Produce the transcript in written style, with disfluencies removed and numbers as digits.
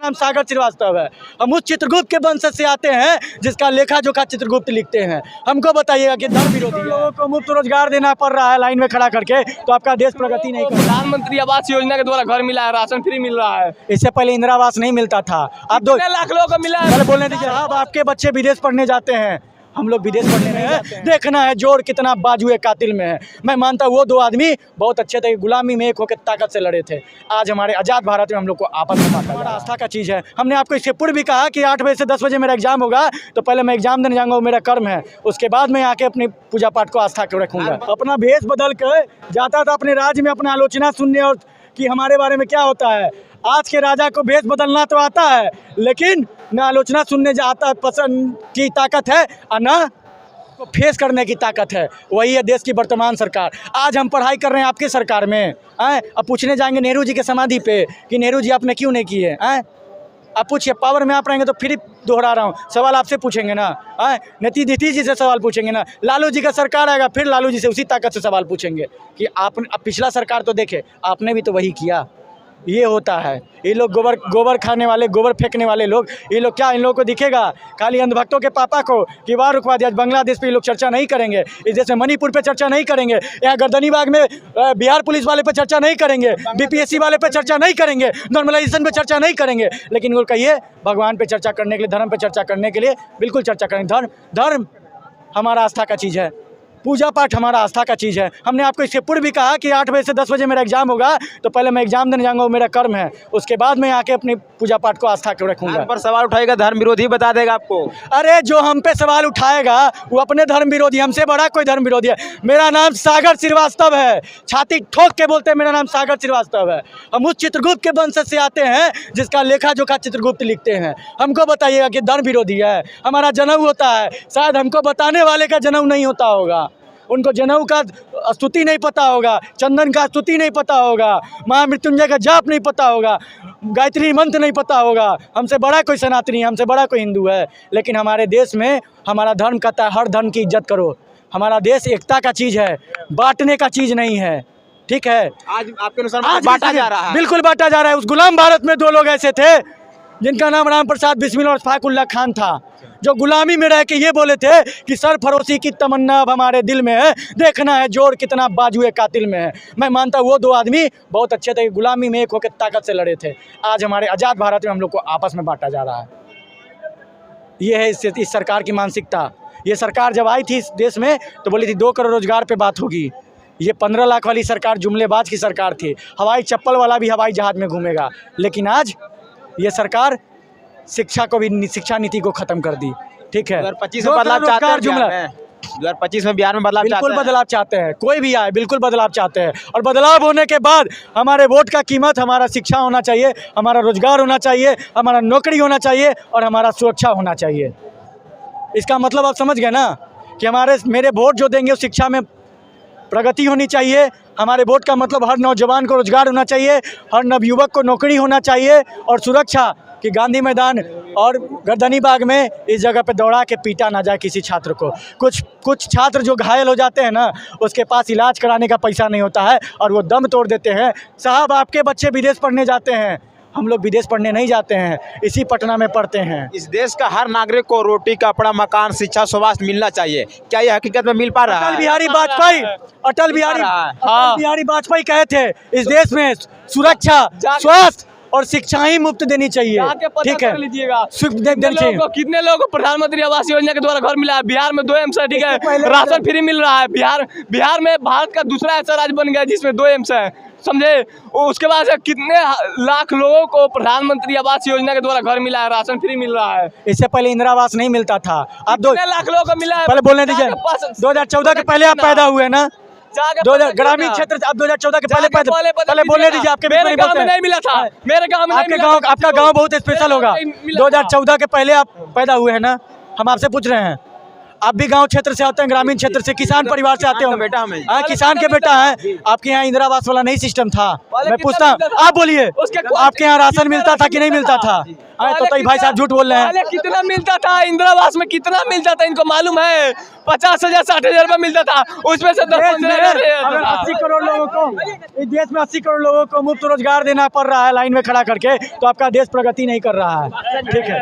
नाम सागर श्रीवास्तव है। हम उस चित्रगुप्त के वंश से आते हैं जिसका लेखा जोखा चित्रगुप्त लिखते हैं। हमको बताइएगा कि धर्म विरोधी लोगों को मुफ्त रोजगार देना पड़ रहा है लाइन में खड़ा करके, तो आपका देश प्रगति नहीं कर। प्रधानमंत्री आवास योजना के द्वारा घर मिला है, राशन फ्री मिल रहा है। इससे पहले इंदिरा आवास नहीं मिलता था। आप 2 लाख लोगों को मिला है। पहले बोलने दीजिए। अब आपके बच्चे विदेश पढ़ने जाते हैं, हम लोग विदेश पढ़ने नहीं जाते हैं। देखना है जोर कितना बाजुए कातिल में है। मैं मानता हूँ वो 2 आदमी बहुत अच्छे थे, गुलामी में एक होकर ताकत से लड़े थे। आज हमारे आज़ाद भारत में हम लोग को आपस में बांटा। हमारा आस्था का चीज़ है। हमने आपको इससे पूर्व भी कहा कि 8 बजे से 10 बजे मेरा एग्जाम होगा, तो पहले मैं एग्जाम देने जाऊँगा, वो मेरा कर्म है। उसके बाद मैं आके अपनी पूजा पाठ को आस्था को रखूँगा। अपना भेष बदल कर जाता था अपने राज्य में अपना आलोचना सुनने और कि हमारे बारे में क्या होता है। आज के राजा को भेष बदलना तो आता है, लेकिन न आलोचना सुनने जाता पसंद की ताकत है और न को फेस करने की ताकत है। वही है देश की वर्तमान सरकार। आज हम पढ़ाई कर रहे हैं आपकी सरकार में, अब पूछने जाएंगे नेहरू जी के समाधि पे कि नेहरू जी आपने क्यों नहीं किए। आप पूछिए, पावर में आप रहेंगे तो फिर दोहरा रहा हूँ, सवाल आपसे पूछेंगे ना। नीतीश जी से सवाल पूछेंगे ना। लालू जी का सरकार आएगा, फिर लालू जी से उसी ताकत से सवाल पूछेंगे कि आपने, अब पिछला सरकार तो देखे, आपने भी तो वही किया। ये होता है। ये लोग गोबर खाने वाले, गोबर फेंकने वाले लोग, ये लोग क्या इन लोगों को दिखेगा खाली अंधभक्तों के पापा को कि वाह रुकवा दिया। बांग्लादेश पे ये लोग चर्चा नहीं करेंगे, इस देश में मणिपुर पे चर्चा नहीं करेंगे, यहाँ गर्दनीबाग में बिहार पुलिस वाले पे चर्चा नहीं करेंगे, बीपीएससी वाले पे चर्चा नहीं करेंगे, नॉर्मलाइजेशन पे चर्चा नहीं करेंगे। लेकिन वो कहिए भगवान पे चर्चा करने के लिए, धर्म पे चर्चा करने के लिए बिल्कुल चर्चा करेंगे। धर्म हमारा आस्था का चीज़ है, पूजा पाठ हमारा आस्था का चीज़ है। हमने आपको इससे पूर्व भी कहा कि 8 बजे से 10 बजे मेरा एग्जाम होगा, तो पहले मैं एग्जाम देने जाऊँगा, वो मेरा कर्म है। उसके बाद मैं आके अपनी पूजा पाठ को आस्था को रखूँगा। पर सवाल उठाएगा धर्म विरोधी बता देगा आपको। अरे जो हम पे सवाल उठाएगा वो अपने धर्म विरोधी, हमसे बड़ा कोई धर्म विरोधी है। मेरा नाम सागर श्रीवास्तव है, छाती ठोक के बोलते हैं मेरा नाम सागर श्रीवास्तव है। हम उस चित्रगुप्त के वंश से आते हैं जिसका लेखा जोखा चित्रगुप्त लिखते हैं। हमको बताइएगा कि धर्म विरोधी है। हमारा जनेऊ होता है, शायद हमको बताने वाले का जनेऊ नहीं होता होगा, उनको जनेऊ का स्तुति नहीं पता होगा, चंदन का स्तुति नहीं पता होगा, महामृत्युंजय का जाप नहीं पता होगा, गायत्री मंत्र नहीं पता होगा। हमसे बड़ा कोई सनातनी, हमसे बड़ा कोई हिंदू है। लेकिन हमारे देश में हमारा धर्म कहता है हर धर्म की इज्जत करो। हमारा देश एकता का चीज़ है, बांटने का चीज़ नहीं है। ठीक है, आज आपके अनुसार बांटा जा रहा है। बिल्कुल बांटा जा रहा है। उस गुलाम भारत में 2 लोग ऐसे थे जिनका नाम राम प्रसाद बिस्मिल और फाकुल्ला खान था, जो गुलामी में रह के ये बोले थे कि सरफरोशी की तमन्ना अब हमारे दिल में है, देखना है जोर कितना बाजुए कातिल में है। मैं मानता हूँ वो 2 आदमी बहुत अच्छे थे, गुलामी में एक होकर ताकत से लड़े थे। आज हमारे आज़ाद भारत में हम लोग को आपस में बांटा जा रहा है। ये है इस सरकार की मानसिकता। ये सरकार जब आई थी इस देश में तो बोली थी 2 करोड़ रोजगार पे बात होगी। ये 15 लाख वाली सरकार जुमलेबाज की सरकार थी। हवाई चप्पल वाला भी हवाई जहाज़ में घूमेगा। लेकिन आज ये सरकार शिक्षा को भी, शिक्षा नीति को खत्म कर दी। ठीक है, 2025 में बदलाव चाहते हैं। 2025 में बिहार में बदलाव चाहते हैं। बिल्कुल बदलाव चाहते हैं, कोई भी आए बिल्कुल बदलाव चाहते हैं। और बदलाव होने के बाद हमारे वोट का कीमत हमारा शिक्षा होना चाहिए, हमारा रोजगार होना चाहिए, हमारा नौकरी होना चाहिए और हमारा सुरक्षा होना चाहिए। इसका मतलब आप समझ गए ना कि मेरे वोट जो देंगे उस शिक्षा में प्रगति होनी चाहिए। हमारे वोट का मतलब हर नौजवान को रोजगार होना चाहिए, हर नवयुवक को नौकरी होना चाहिए और सुरक्षा कि गांधी मैदान और गर्दनीबाग में इस जगह पे दौड़ा के पीटा ना जाए किसी छात्र को। कुछ छात्र जो घायल हो जाते हैं ना, उसके पास इलाज कराने का पैसा नहीं होता है और वो दम तोड़ देते हैं। साहब आपके बच्चे विदेश पढ़ने जाते हैं, हम लोग विदेश पढ़ने नहीं जाते हैं, इसी पटना में पढ़ते हैं। इस देश का हर नागरिक को रोटी, कपड़ा, मकान, शिक्षा, स्वास्थ्य मिलना चाहिए। क्या ये हकीकत में मिल पा रहा है? अटल बिहारी वाजपेयी कहे थे इस देश में सुरक्षा, स्वास्थ्य और शिक्षा ही मुफ्त देनी चाहिए। ठीक है, कितने लोगों को प्रधानमंत्री आवास योजना के द्वारा घर मिला है? बिहार में 2 एम्स है। ठीक है, राशन फ्री मिल रहा है। बिहार में भारत का दूसरा ऐसा राज्य बन गया जिसमें 2 एम्स है, समझे। उसके बाद से कितने लाख लोगों को प्रधानमंत्री आवास योजना के द्वारा घर मिला है, राशन फ्री मिल रहा है। इससे पहले इंदिरा आवास नहीं मिलता था। आप 2 लाख लोगों को मिला है। पहले बोलने दीजिए, 2014 के पहले आप पैदा हुए ना, ग्रामीण क्षेत्र से। आप 2014 के पहले बोलने दीजिए। आपके मेरे गांव में नहीं मिला था, मेरे गांव में। आपका गांव बहुत स्पेशल होगा। 2014 के पहले आप पैदा हुए हैं ना, हम आपसे पूछ रहे हैं। आप भी गांव क्षेत्र से आते हैं, ग्रामीण क्षेत्र से, किसान परिवार से आते हो बेटा हमें। हाँ, किसान के बेटा है। आपके यहाँ इंदिरा आवास वाला नहीं सिस्टम था। पहले मैं कितना पूछता हूँ, मिलता था? आप बोलिए, आपके यहाँ राशन मिलता था कि नहीं मिलता था? तो भाई साहब झूठ बोल रहे हैं। पहले कितना मिलता था इंदिरा आवास में, कितना मिलता था इनको मालूम है? 50,000 60,000 रुपया मिलता था, उसमें से 10-15,000 अगर 80 करोड़ लोगों को, इस देश में 80 करोड़ लोगों को मुफ्त रोजगार देना पड़ रहा है लाइन में खड़ा करके, तो आपका देश प्रगति नहीं कर रहा है। ठीक है।